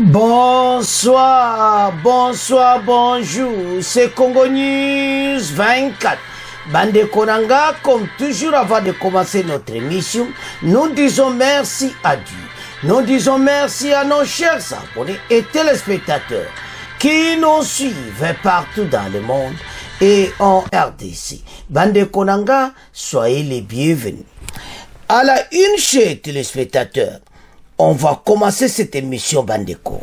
Bonsoir, bonsoir, bonjour, c'est Congo News 24. Bande Konanga, comme toujours avant de commencer notre émission, nous disons merci à Dieu. Nous disons merci à nos chers abonnés et téléspectateurs qui nous suivent partout dans le monde et en RDC. Bande Konanga, soyez les bienvenus. À la une, chers téléspectateurs, on va commencer cette émission Bandeko.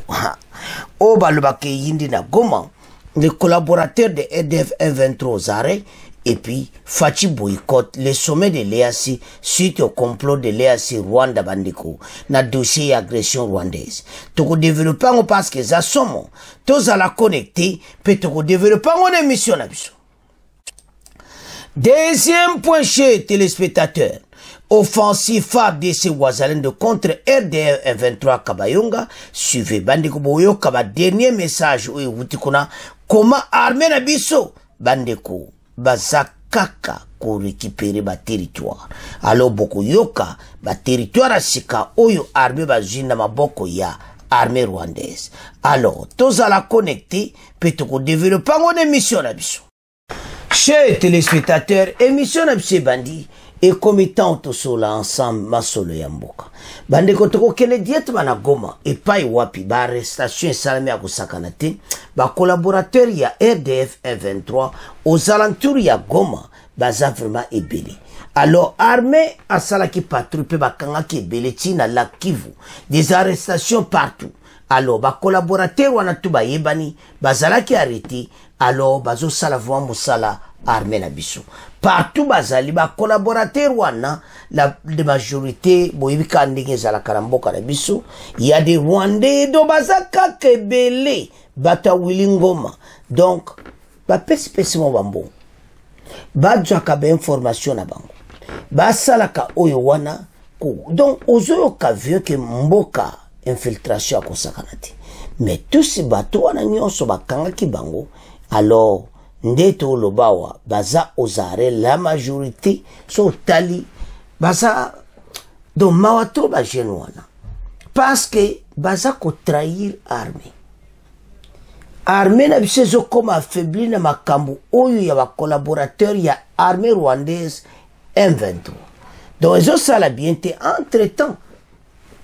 Au Balubake Yindi na Goma, les collaborateurs de EDF 23 aux arrêts, et puis Fachi boycotte le sommet de l'EAC suite au complot de l'EAC Rwanda Bandeko, na dossier agression rwandaise. Toko développant parce que ça somme, tous à la connecter, puis toko développant en émission na biso. Deuxième point chez téléspectateurs. Offensive FARDC Wazalendo contre RDF 23 Kabayonga. Suivez Bandeko Boyo Kaba dernier message où wutikuna comment armée na biso Bandeko bazakaka ko récupérer ba territoire. Alors boko yoka ba territoire sika oyo armée bazina maboko ya armée rwandaise. Alors tous à la connecter peut-être développer une émission na biso. Chers téléspectateurs, émission na biso bandi et comme étant tous là ensemble masolo ya mboka bande kotoko kele diet bana Goma et pas wapi ba arrestation salami ya kusakana te ba collaborateur ya RDF 23 aux alentours ya Goma baza vraiment ebele. Alors armée asala ki patrouille pe bakanga ki ebele tina la Kivu, des arrestations partout. Alors ba collaborateur wana tu ba yebani bazala ki arrêté. Alors bazo sala vwa musala armée na biso partout bazali ba collaborateur wana la majorité boyibika ndenge zala karamboka na biso il y a des Rwandais do bazaka kebele bata wilingoma donc ba pesi mo bambo badja ka ba information na bango ba sala ka oyo wana ko donc ozoyo ka vieux que mboka infiltration ko sakanati mais tous ces bateaux wana nyonso bakanga ki bango. Alors ndeto lobawa baza aux arrêts la majorité so tali baza do mawatro ba jenwana parce que baza ko trahir armée na bisezo comme affaibli na makambo oyo ya ba collaborateur ya armée rwandaise M23. Donc eso sala biente entre-temps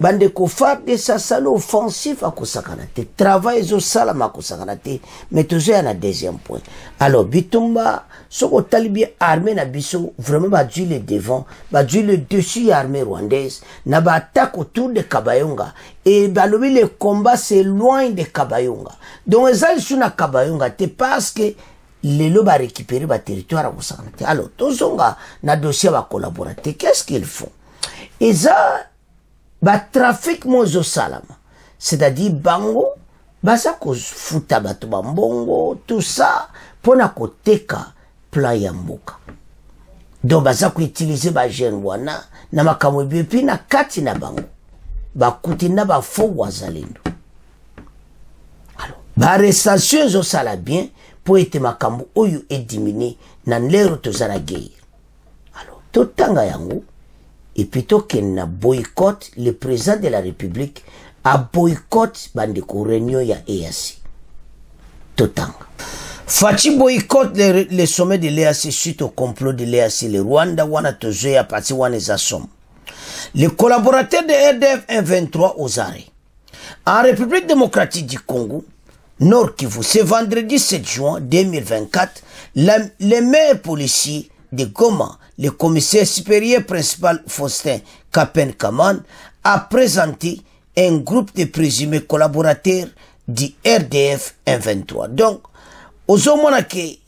bande ko FARDC sa salo offensif à kosakanate travail zo sala ma kosakanate mais toujours na deuxième point. Alors bitumba soko talibi armée na biso vraiment ba du le devant ba du le dessus armée rwandaise na ba attaque autour de Kabayonga et balobi le combat c'est loin de Kabayonga. Donc ezali suna Kabayonga te parce que les lobes a récupéré ba territoire à kosakanate. Alors tozonga na dossier ba collaborateur qu'est-ce qu'ils font? Eza ba trafic mozo salama, c'est-à-dire bango baza ko futa bato bambongo tout ça pona ko teka plan ya mboka. Donc baza ko utiliser ba jeune wana na makambo bipi na kati na bango ba kutina ba fo wazalendo. Alors ba arrestation zo sala bien pour être makambo oyo et diminuer na lero tozala guerre. Alors totanga yango. Et plutôt qu'il n'a boycott, le président de la République a boycott bandeko réunion ya EAC. Totanga. Fachi boycott le sommet de l'EAC suite au complot de l'EAC. Le Rwanda wana tozoe à partir wana zasom. Les collaborateurs de RDF 23 aux arrêts. En République démocratique du Congo, Nord Kivu, ce vendredi 7 juin 2024, les meilleurs policiers de Goma, le commissaire supérieur principal Faustin Kapen Kaman, a présenté un groupe de présumés collaborateurs du RDF 23. Donc, aux hommes que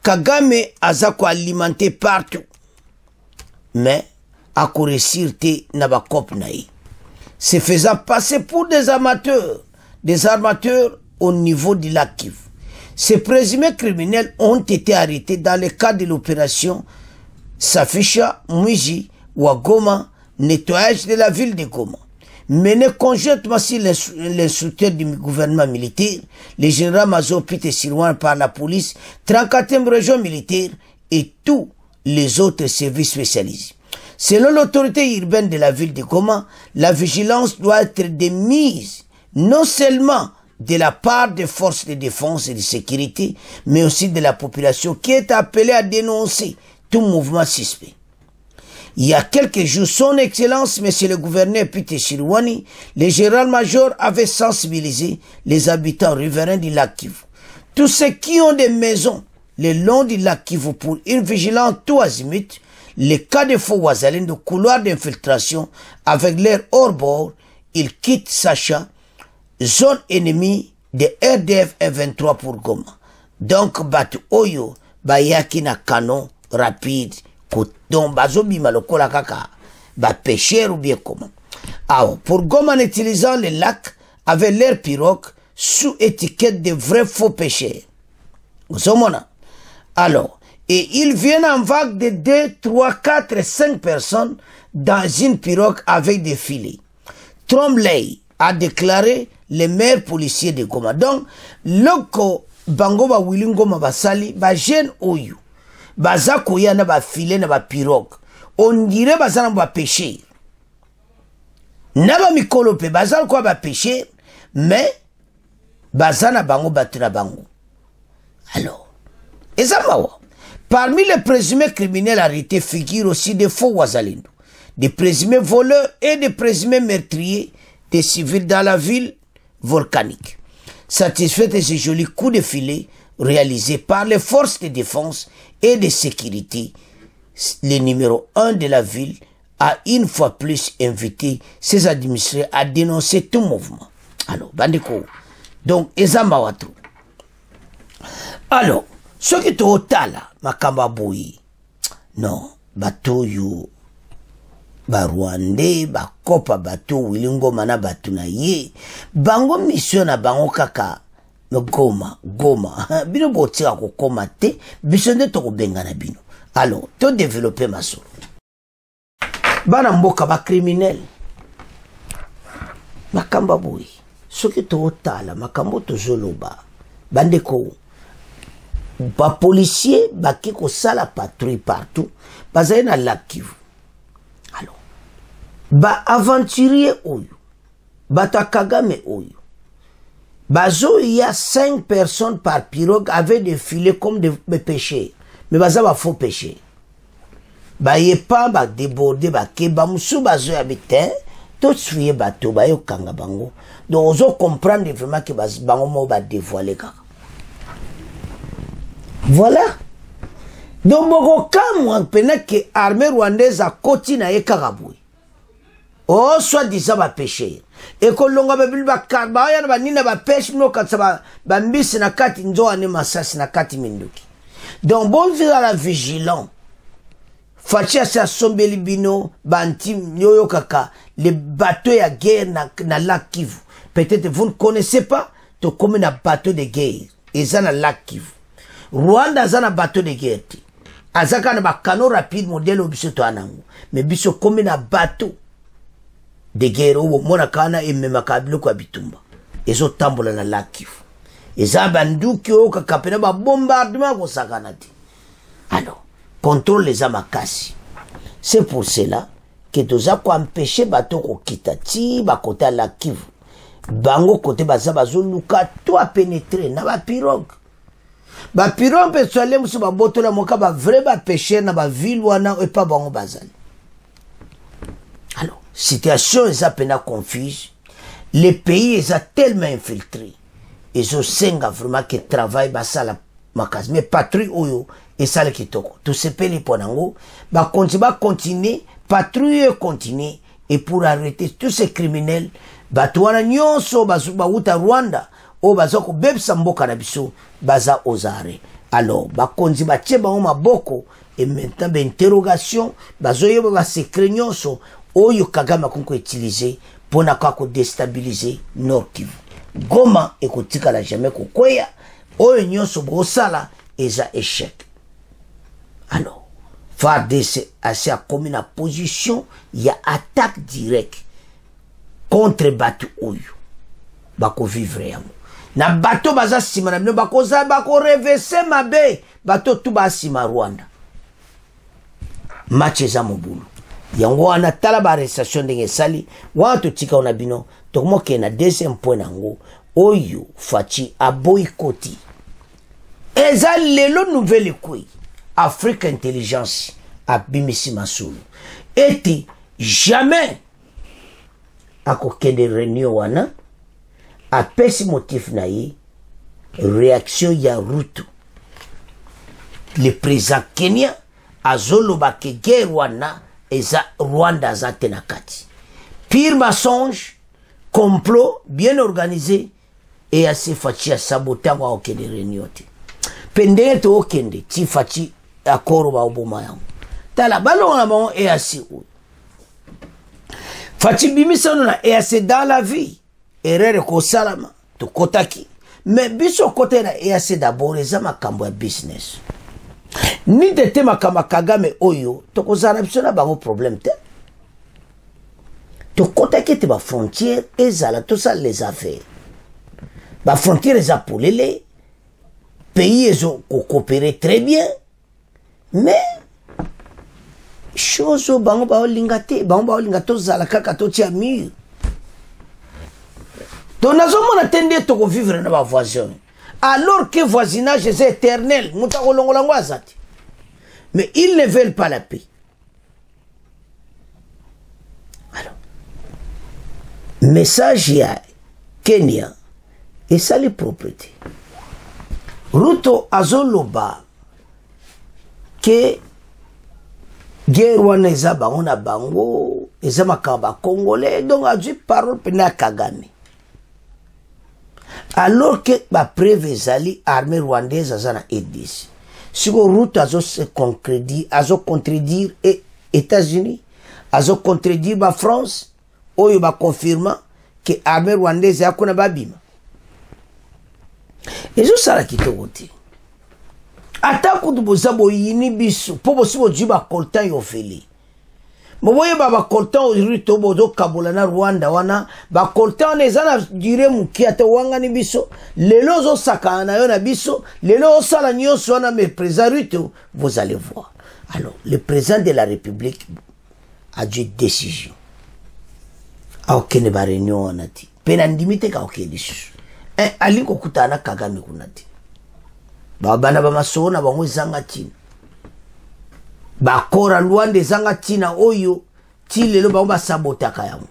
Kagame a alimenté partout, mais à réussir na ba kopnaï, se faisant passer pour des armateurs au niveau du lac Kivu. Ces présumés criminels ont été arrêtés dans le cadre de l'opération Safisha Mwiji wa Goma, nettoyage de la ville de Goma. Mené conjointement sur l'instructeur du gouvernement militaire, le général-major Peter Silwan par la police, 34e région militaire et tous les autres services spécialisés. Selon l'autorité urbaine de la ville de Goma, la vigilance doit être de mise non seulement de la part des forces de défense et de sécurité, mais aussi de la population qui est appelée à dénoncer tout mouvement suspect. Il y a quelques jours, son Excellence, Monsieur le gouverneur Peter Chirwani, le général-major avait sensibilisé les habitants riverains du lac Kivu. Tous ceux qui ont des maisons le long du lac Kivu pour une vigilance tout azimut, les cas de faux Wazalène de couloirs d'infiltration avec l'air hors bord, ils quittent Sacha, zone ennemie de RDF M23 pour Goma. Donc, Batu Oyo, Bayaki na canon rapide, donc bazobima lokola kaka, ba pêcheur ou bien comment. Alors, pour Goma en utilisant les lacs avec l'air pirogue sous étiquette de vrais faux pêcheurs. Vous savez, alors, et ils viennent en vague de 2, 3, 4, 5 personnes dans une pirogue avec des filets. Trombley a déclaré le maire policier de Goma. Donc, loko bango ba wilingoma basali ba jeune oyu. Baza koya na ba filet na ba pirogue. On dirait baza na ba pêcher. Na ba mikolo pe baza kwa ba pêcher, mais baza na bango batu na bango. Alors, ezamawa. Parmi les présumés criminels arrêtés figurent aussi des faux Wazalendo, des présumés voleurs et des présumés meurtriers des civils dans la ville volcanique. Satisfait de ce joli coup de filet réalisé par les forces de défense et de sécurité, le numéro 1 de la ville a une fois plus invité ses administrés à dénoncer tout mouvement. Alors, bandeko, donc, ezamawatu. Alors, ce qui est au tala, makamba boui, non, bateau you, ba Rwandais, ba kopa bateau, wilingo mana batu na ye, bango mission na bango kaka, Goma, bino botia ko koma te, bisonde to benga na bino. Alors, to développer ma solo. Bana mboka ba criminel. Makamba boui, ce qui est au tala, makambo to zoloba, bandeko. Ba policier baki ko sala patrouille partout bazali na lac Kivu. Alors ba aventurier oyo bata Kagame oyo bazo il y a 5 personnes par pirogue avec des filets comme des pêcheurs, mais baza ba faux pêcheurs. Ba yepa ba déborder ba keba musu bazo habiter tout suye bateau ba yo kanga bango. Donc ozo comprendre vraiment que bango mo ba dévoiler kaka. Voilà. Donc, quand que l'armée rwandaise a continué à Karaboué. Oh, soit disant va pêcher. Et que l'on a vu ba karba ya ba nina ba pêche no katsa ba mbisi na kati nzo ane masasi na kati minduki. Donc, bon vira la vigilant. Fatia sa sombeli bino banti yoyo kaka les bateaux ya guerre na lac Kivu. Peut-être vous ne connaissez pas to comme na bateau de guerre. Et ça na lac Kivu. Rwanda zana bateau de guerre. Azaka na ba canon rapide modèle obiso to anango. Mais biso comme na bateau de guerre ou mona kana e mema kabilo kwa bitumba. Ezo tambola na lac Kivu. Eza banduki o kakapena ba bombardement ko sakanati. Alors, contrôle les amakasi. C'est pour cela que toza ko empêcher bateau ko kitati ba kota lac Kivu. Bango côté baza bazoluka to a pénétrer na ba pirogue. Ba pirogue pe soale musu ba botola moka ba vrai ba pêcher na ba ville wana et pas bango bazali. Alors, situation est à peine confuse. Les pays sont tellement infiltrés. Ils ont senga vraiment que travail basa la makasi. Mais patrouille oyo et ça le kitoko. Tout ce pays ponango ba continuer patrouille continuer et pour arrêter tous ces criminels batwana nyonso bazuba uta Rwanda o bazako bebsa mboka na biso baza ozare. Alors ba konzi ba tcheba o maboko et maintenant ba interrogation bazoyo ba secret nyonso oyo Kagame konko utiliser pona kako déstabiliser Nord Kivu. Goma ekotika la jamais kokoya oyo nyonso bosala eza échec. Alors FARDC a commis la position, il y a attaque directe contre Batu Oyo. Bako vivre yamo. Na bato baza sima na bino bako reverser mabe bato tu ba sima Rwanda. Match eza mobulu. Yango wana tala ba arrestation ndenge sali, watu tika ona bino tokomo ke na deuxième point nango oyo faci a boycotté eza lelo nouvelle koi Afrique Intelligence a bimisi masulu ete jamais akokende réunion wana apesi motif na ye réaction ya Ruto le président Kenya azoloba ke guerre wana eza Rwanda aza te na kati pire mensonge complot bien organisé et assez faci a saboté wa okende réunion te pendenge to okende ti faci akoro ba oboma yango tala balonga bango et assez faci bimisano na EAC dans la vie erreur ko salama to kotaki mais biso côté na EAC d'abord eza makambo ya business ni de te makambo Kagame oyo to kozala biso na bango problème te to kotaki te ba frontière ezala to ça les affaires ba frontière eza polele pays ezo coopérer très bien mais chose bango ba olingate bango ba olingato zala kaka to tia mur to nazomona tende to ko vivre na ba voisin alors que voisinage est éternel muta kolongola ngwazati mais ils ne veulent pas la paix. Alors message ya Kenya et ça les propriétés Ruto azoloba que guerre wana eza bango na bango eza makamba congolais donc a dit parole pena Kagame alors que ba preuve ezali armée rwandaise azana EDC siko Ruto azo se contredire et États-Unis azo contredire ba France oyo ba confirma que armée rwandaise yakuna babima ezo sala kitoko te ata kutu bozabo yini biso po bosibo jiba coltan yo feli moboye ba coltan rito bozo kabola na Rwanda wana ba coltan ezana dire muki ata wanga ni biso lelo zo sakana yo na biso lelo sala nyonso wana me président Ruto vous allez voir alors le président de la République a dit décision a okene ba réunion wana ti pena ndimite ka okedisu aliko kutana Kagame kunati babana bamasona bango zanga tina bakora Luanda zanga tina oyo ti lelo bango basabotaka yango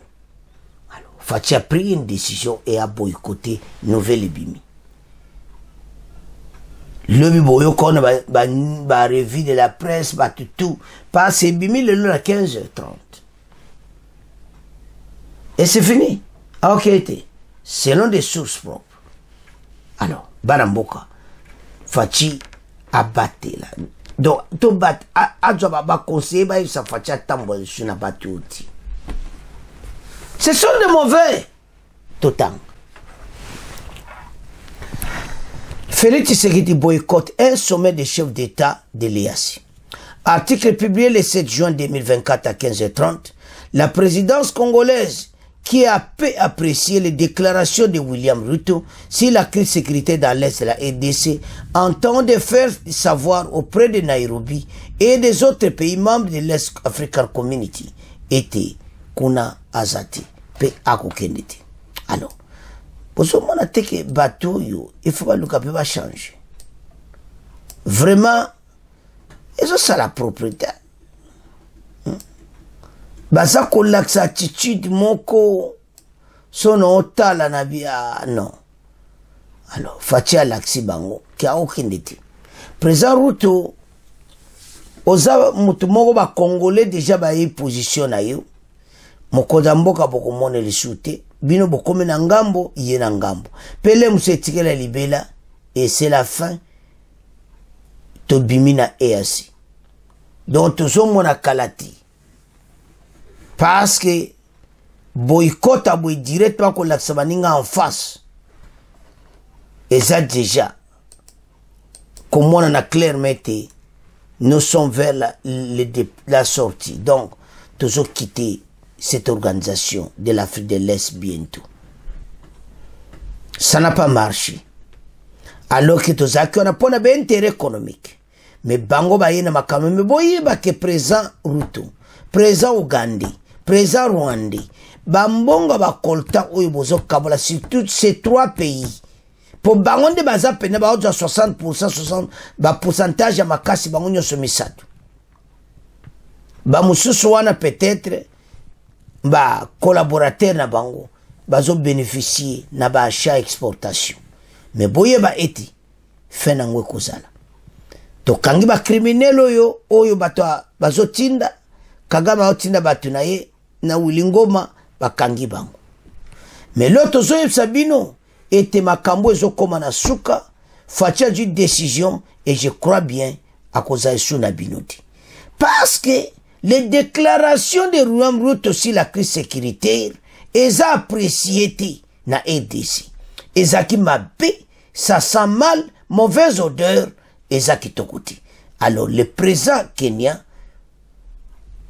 alors Faci a pris une décision et a boycotté Nouvelle Bimi le biboyo kona ba revue de la presse ba tout passe Bimi lelo à 15h30 et c'est fini ok selon des sources propres. Alors, Baramboka, Faci a battu là. Donc, to bat, a ba conseil, ba sa Faci a tambour sur na battu outi. Ce sont des mauvais. Total. Félix Tshisekedi boycotte un sommet des chefs d'État de l'EAC. Article publié le 7 juin 2024 à 15h30, la présidence congolaise qui a peu apprécié les déclarations de William Ruto sur la crise de sécurité dans l'Est de la RDC, entend de faire savoir auprès de Nairobi et des autres pays membres de l'Est African Community était Kuna Azati, pe akokendete. Alors, pour ce moment, que bateau yo, il faut que le va changer. Vraiment, et ça la propriété. Basa ko laksa attitude moko sono otala na bia non. Alors Faci a laksi bango ki a okindete. Président Ruto oza mutu moko ba congolais déjà ba yi position na yo. Mokoza mboka boko mone lisute bino bokome na ngambo ye na ngambo. Pele musetikela libela et c'est la fin to bimina EAC. Donc tozo mona kalati. Parce que boycott a boy directement qu'on l'a en face. Et ça déjà, comme on en a clairement été, nous sommes vers la sortie. Donc, toujours quitter cette organisation de l'Afrique de l'Est bientôt. Ça n'a pas marché. Alors que tous on a pas un intérêt économique. Mais bango ba yena makameme boye ba que présent Ruto, présent Ougandais, présent Rwandais, bambonga bakolta oyo bozo kabola surtout ces trois pays pour bangonde baza pene ba 60% 60 ba pourcentage ya makasi bango nyonso misato ba mususu wana peut-être ba collaborateur na bango bazo bénéficier na ba achat exportation mais boye ba eti fena ngwe kozala to kangi ba criminel oyo bato bazo tinda Kagame otinda bato na ye na Wilingoma bakangi bango mais l'autre zoye sabino ete makambo ezokoma na suka fatia du décision et je crois bien à cause de na binoti parce que les déclarations de William Ruto sur la crise sécuritaire eza apprécié na RDC ezaki mabe ça sent mal mauvaise odeur ezaki tokoti alors le président kenyan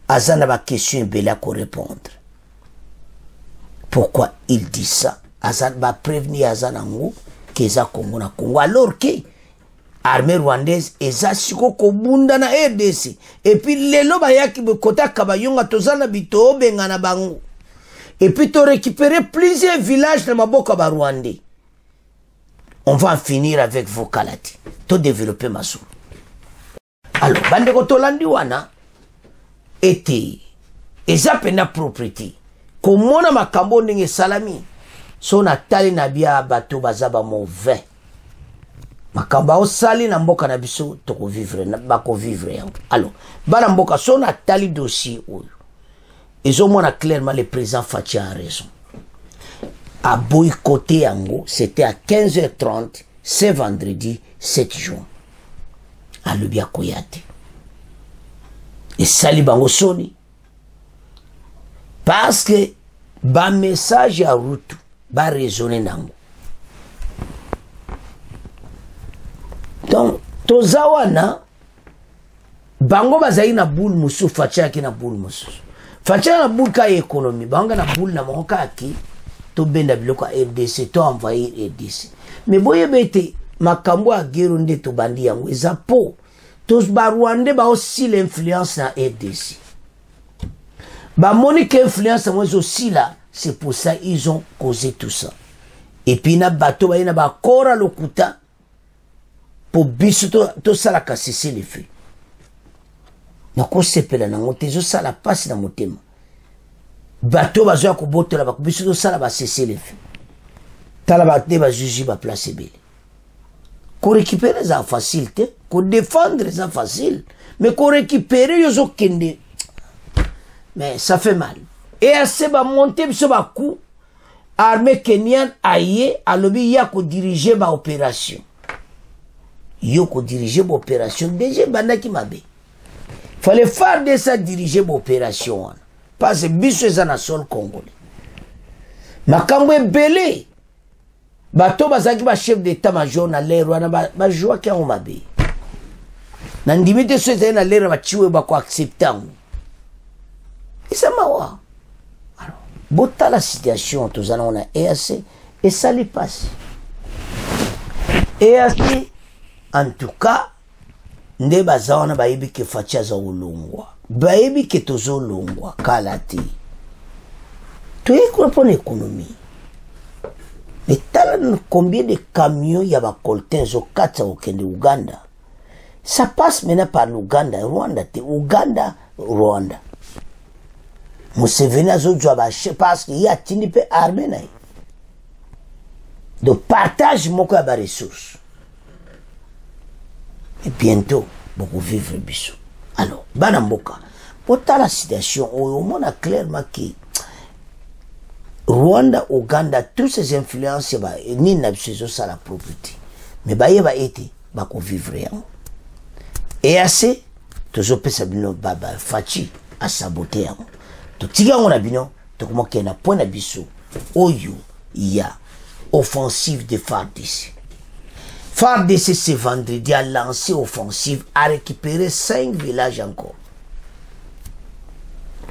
azana ba question bela ko répondre pourquoi il dit ça azan ba prévenir azanango keza Congo na Congo alors que armée rwandaise eza siko kobunda na RDC et puis lelo bayaki bekota kabayonga tozana bito benga na bango et puis to récupérer plusieurs villages na maboka ba rwandais. On va en finir avec vos kalati to développer maso alors bande ko tolandi wana ete eza pena propriété komona makambo ndenge salami so na tali na bia bato bazaba mauvais makamba osali na mboka na biso toko vivre na bako vivre yango alors bana mboka so na tali dossier oyo ezomona clairement le président Fachi a raison a boycotté yango c'était à 15h30 ce vendredi 7 juin à Lubia Koyate et sali bango soni parce que ba message à route ba raisonner nango donc tozawana bango bazali na boule musu Facha ki na boule musu Facha na boule ka économie banga na boule na monka ki to benda biloko RDC to envahir RDC mais boye bete makambo a guerre nde to bandi yango ezapo tos ba Rwanda ba aussi l'influence na RDC ba monique influence moi aussi là c'est pour ça ils ont causé tout ça et puis na bato ba ina ba kora lokuta pour biso to sala ka cesser les feux na ko sepela na ngote zo sala passe na motema bato bazo ko botola ba biso to sala ba cesser les feux tala ba te ba juger ba place belle ko récupérer ça facilité ko défendre ça facile mais ko récupérer yo zo kende mais ça fait mal et assez ba monter biso ba coup armée kenyane aye alobi ya ko diriger ba opération yo ko diriger ba opération déjà bandaki mabe fallait faire de ça diriger ba opération parce que biso eza na sol congolais makambo ebele bato bazaki ba chef d'état major na lero wana ba joie ki en mabe na ndimite so eza na lero ba chiwe ba ko accepter et ça m'a wa alors bota la situation tous on a EAC et ça lui passe EAC en tout cas nde bazawana bayibi ke Fachi za ulungwa bayibi ke tozo lungwa kalati tu écoutes pour l'économie mais t'as combien de camions y a ba coltin zo kata okende Uganda ça passe maintenant par l'Uganda Rwanda te Uganda Rwanda Museveni azojwa ba parce qu'il y a tindi pe armée na de partage moko ya ba ressources et bientôt beaucoup vivre biso alors bana mboka pour la situation on mona clairement que Rwanda Uganda tous ces influences ba ni na biso ça la propriété mais ba yeba été ba ko vivre yango et assez toujours pesa bino baba Fachi a saboté yango to tiga on a bino to komo ke na point na biso oyo ya offensive de FARDC. FARDC ce vendredi a lancé offensive à récupérer 5 villages encore.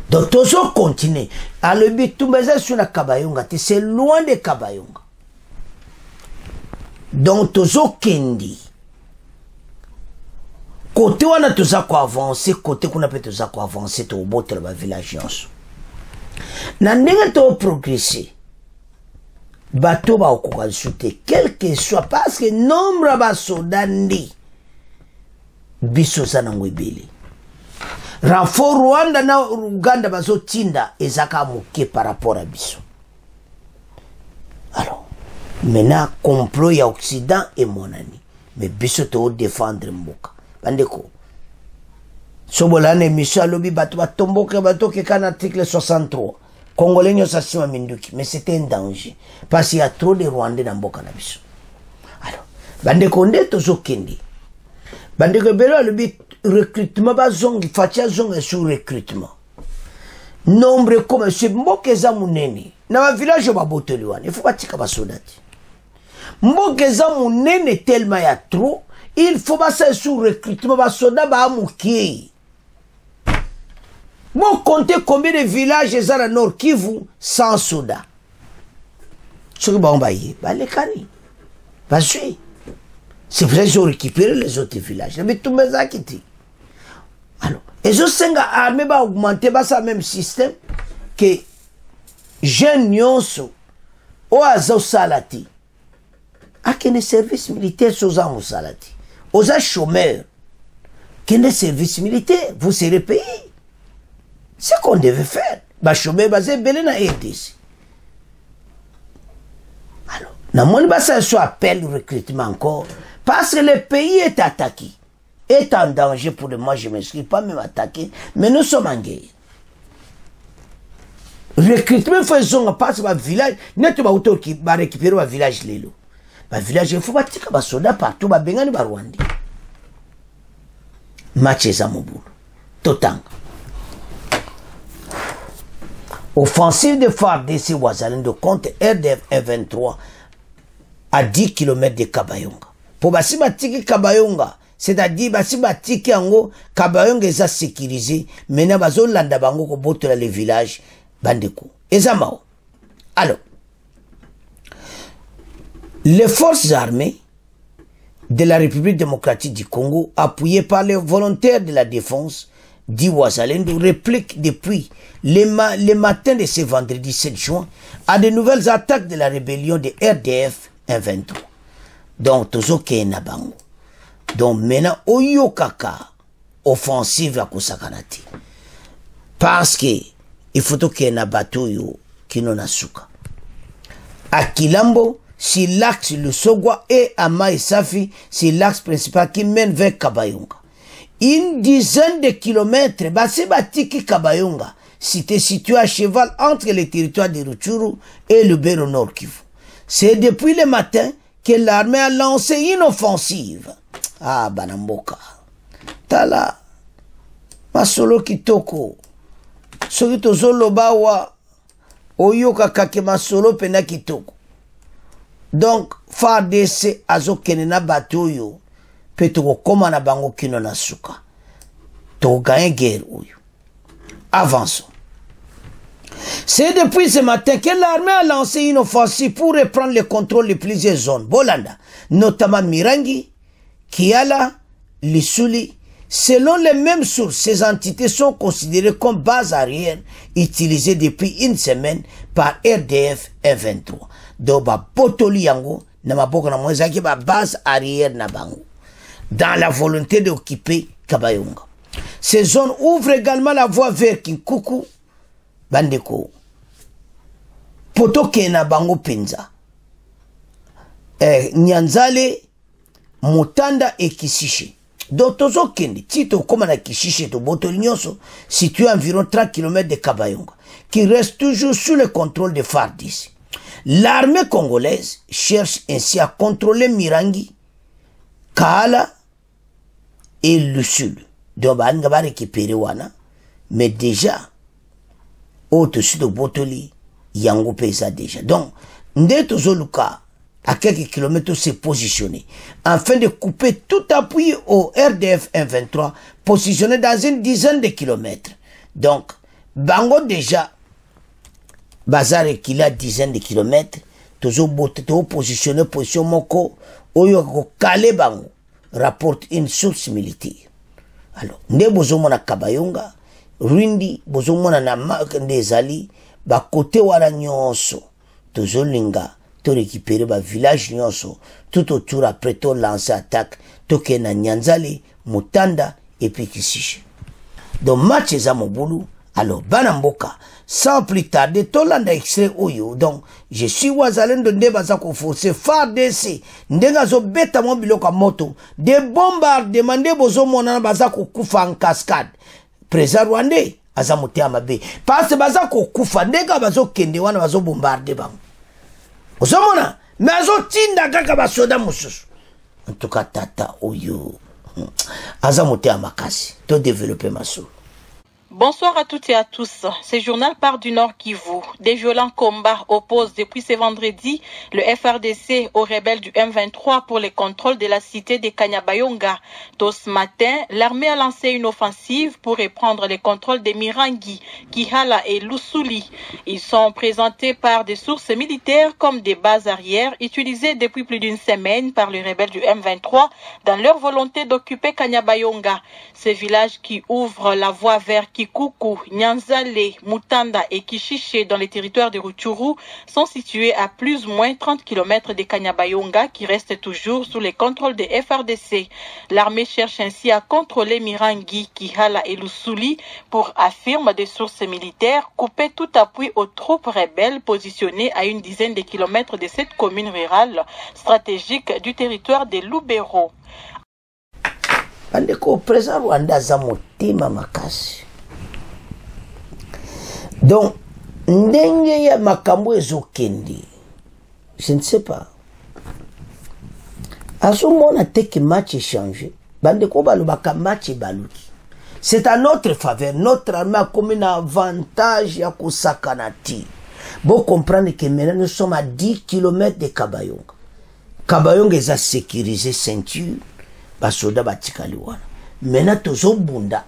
Donc toujours continuer. À le but tout basé sur la Kabayonga, c'est loin de Kabayonga. Donc toujours kendi. Côté on a tout ça quoi avancer, côté qu'on a peut tout ça quoi avancer au bout de la village. na ndenge to progresser bato ba okoka lisusu quel que soit parce que nombre ba soda ndi biso za nango ebele renfort Rwanda na Uganda bazotinda ezaka moke par rapport à biso. Alors maintenant complot ya Occident et monani mais biso to défendre mboka bandeko sobolane émission lobi bato batomboke bato ke kan article 63 Congolais nyo sasima minduki mais c'était un danger parce qu'il y a trop de Rwandais dans mboka na biso. Alors bandeko nde tozokende bandeko belo lobi recrutement bazongi fatia zonga sur recrutement nombre comme ce mboka za munene na ba village ba botoli wana il faut batika ba soldati mboka za munene tellement ya trop il faut passer sur recrutement ba soda ba amuki. Bon, comptez combien de villages dans le Nord Kivu sans soda. Ce que bon bailler, bah les caries, bah suis. C'est pour ça qu'ils ont récupéré les autres villages. Mais tout le monde quitté. Alors, et je sais que l'armée va augmenter, bah ça même système que jeunes nyonso au azo salati. A que les services militaires sont en salati. Aux chômeurs, que les services militaires, vous serez payés. C'est ce qu'on devait faire. Bah, chômeur basé belé na EDC. Alors, na mon basa soit appel au recrutement encore. Parce que le pays est attaqué. Est en danger pour le moment, je ne m'excuse pas même attaqué. Mais nous sommes en guerre. Recrutement faisons parce que le village, n'est pas autant qui va récupérer le village lélo. Le village, il faut bâtir des soldats partout, il faut bâtir Rwanda. Match est à mon boulot. Totang. Offensive de FARDC Wazalendo contre RDF 23 à 10 km de Kabayonga. Pour basi batiki Kabayonga, c'est-à-dire basi batiki ango Kabayonga est sécurisé, maintenant bazo landa bango ko botola les villages bandeko. Ezamao. Alors, les forces armées de la République démocratique du Congo, appuyées par les volontaires de la défense, dit Wazalendo, réplique depuis le matin de ce vendredi 7 juin à de nouvelles attaques de la rébellion de RDF 23. Donc, tozo kena bango. Donc, maintenant, oyo kaka offensive à Kosakanati. Parce que, il faut que na bateau yo kino nasuka. À Kilambo, si l'axe le Sogwa et à Maïsafi, c'est l'axe principal qui mène vers Kabayonga. Une dizaine de kilomètres, Bassi Batiki Kabayonga, cité située à cheval entre les territoires de Rutshuru et le Béro Nord Kivu. C'est depuis le matin que l'armée a lancé une offensive. Ah, Banamboka. Tala. Masolo Kitoko. Soki Zolo Bawa. Oyoka Kake Masolo Pena Kitoko. Donc, FARDC Azo Kenena Batoyo. Petoko koma na bango kino na suka. To gagne guerre oyo. Avançons. C'est depuis ce matin que l'armée a lancé une offensive pour reprendre le contrôle de plusieurs zones. Bolanda, notamment Mirangi, Kiala, Lisuli. Selon les mêmes sources, ces entités sont considérées comme base arrière utilisée depuis une semaine par RDF 23. Donc, ba potoli yango, na maboko na mwezaki ba base arrière na bango. Dans la volonté d'occuper Kabayonga. Ces zones ouvrent également la voie vers Kinkuku, Bandeko, Potokena Bango Penza, Nyanzale, Mutanda et Kishiche. Donc, Tozo Kende, Tito Komana Kishiche, to Botolignoso, situé à environ 30 km de Kabayonga, qui reste toujours sous le contrôle de FARDC. L'armée congolaise cherche ainsi à contrôler Mirangi, Kaala et le Sud. Donc, on va récupérer wana, mais déjà, au-dessus de Botoli, Yango Pesa déjà. Donc, Ndeto Zoluka, à quelques kilomètres, s'est positionné, afin de couper tout appui au RDF 123, positionné dans une dizaine de kilomètres. Donc, Bango déjà, Bazar qu'il a dizaine de kilomètres, toujours positionné, position Moko, Oyo Kale Bango, rapporte une source militaire. Alors, Nebozomona Kabayonga, Rwindi bozomona na nde ezali bakote wana nyonso tozolinga to récupérer ba village nyonso tout autour après to lancer attaque toke na Nyanzale, Mutanda et puis Kishishe. Donc match eza mobulu. Alors bana mboka sans plus tarder tolanda extrait oyo. Donc je suis wazalendo nde baza ko forcer FARDC ndenga zo beta mo biloko moto de bombardement nde bozo mona baza ko kufa en cascade. Président rwandais aza motea mabe parce que baza ko kufa ndenga bazo kende wana bazo bombarder bango. Ozomona mais azo tinda kaka basoda mususu. En tout cas tata oyo aza motea makasi to développer maso. Bonsoir à toutes et à tous. Ce journal part du Nord Kivu. Des violents combats opposent depuis ce vendredi le FRDC aux rebelles du M23 pour le contrôle de la cité de Kanyabayonga. Tôt ce matin, l'armée a lancé une offensive pour reprendre le contrôle des Mirangi, Kihala et Lusuli. Ils sont présentés par des sources militaires comme des bases arrières utilisées depuis plus d'une semaine par les rebelles du M23 dans leur volonté d'occuper Kanyabayonga. Ce village qui ouvre la voie vers Kikuku, Nyanzale, Mutanda et Kishishe dans les territoires de Rutshuru sont situés à plus ou moins 30 km de Kanyabayonga qui reste toujours sous le contrôle des FRDC. L'armée cherche ainsi à contrôler Mirangi, Kihala et Lusuli pour, affirment des sources militaires, couper tout appui aux troupes rebelles positionnées à une dizaine de kilomètres de cette commune rurale stratégique du territoire de Lubero. Andeko président Rwanda za motema makasi. Donc ndenge ya makambo ezokende, je ne sais pas. Azomona teke match changé. Bandeko balobaka match baluki. C'est à notre faveur. Notre armée a comme un avantage ya kosakanati. Bon comprendre que maintenant nous sommes à 10 km de Kabayonga. Kabayonga est sécurisé ceinture. Basoda batikali wana. Maintenant tozo bunda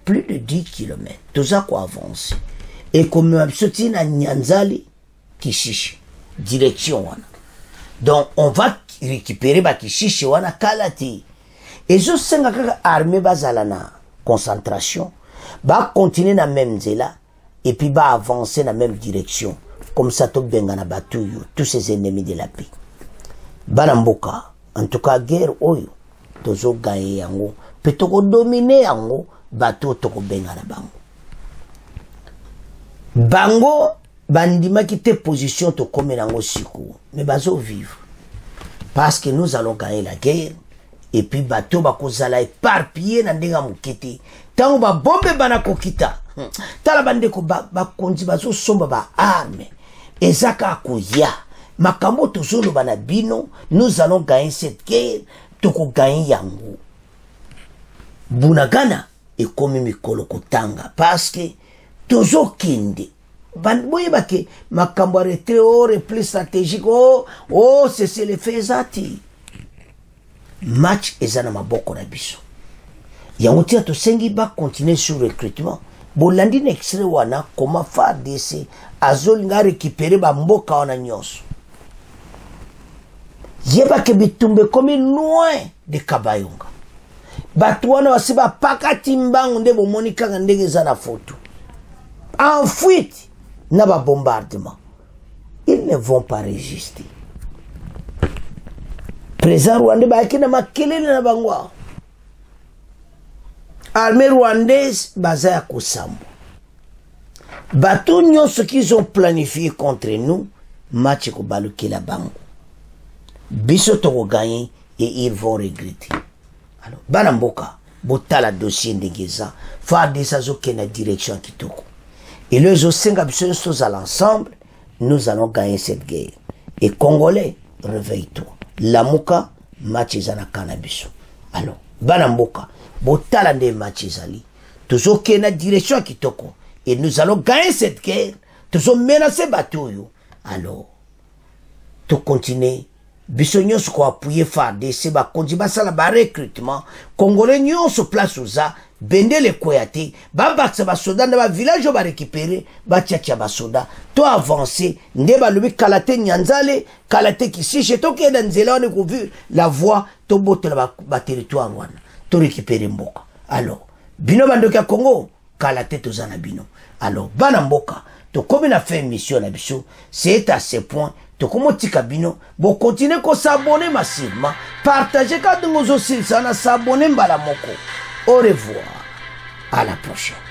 plus de 10 km. Toza ko avancer. Et comme absoti na Nyanzale Kishishe direction wana. Donc on va récupérer ba Kishishe wana kalati. Et je senga kaka armée bazala na concentration, ba continuer na même zela et puis ba avancer na même direction. Comme ça to benga na batuyo tous ces ennemis de la paix. Banamboka en tout cas guerre oyo tozo gaye yango pe toko dominer yango bato toko benga na bango. Bango bandima qui te position to comme nango siku mais bazo vivre parce que nous allons gagner la guerre et puis bato bakozala éparpillé na ndenga mukiti tango ba bombe bana kokita tala bandeko ba konzi bazo somba ba arme ezaka koya makambo tozolo bana bino nous allons gagner cette guerre toko gagner yango bunagana et comme mikolo kotanga parce que tozo kende banboye bake makambo arrêté au repli stratégique oh c'est le faisati match ezana maboko na biso yango tia to sengi ba continuer sur recrutement bolandi na extrait wana comment FARDC azolinga récupérer ba mboka wana nyonso yeba ke bitumbe comme loin de Kabayonga batu wana basiba pakati mbango nde bomonika ndenge za na photo en fuite na ba bombardement ils ne vont pas résister. Président rwandais ba kina makelele na bangwa armée rwandaise baza kosambo batu nyonso qu'ils ont planifié contre nous match ko balukela bango biso to gagner et ils vont regretter. Alors bana mboka botala dossier ndengeza FARDC azoke na direction kitoko et les osenga biso tous à l'ensemble nous allons gagner cette guerre. Et Congolais réveille-toi lamuka match ezana cannabis. Alors bana mboka botala nde match ezali tozoke na direction kitoko et nous allons gagner cette guerre. Tozo menacer batoyo. Alors to continuer biso nyonso ko appuyer FARDC ba konzi basala ba recrutement congolais nyonso place oza bendele koyate ba baksa ba soda na ba village ba récupérer ba tchacha ba soda to avancer nde ba lobi kalate Nyanzale kalate Kishishe to ke na nzela on ko vu la voie to botela ba territoire wana to récupérer mboka. Alors bino bandoka Congo kala te toza na bino. Alors bana mboka to comme na fait émission na biso, c'est à ce point to komo tika bino bo continuer ko s'abonner massivement, partager ka dongo zo s'abonner mbala moko. Au revoir, à la prochaine.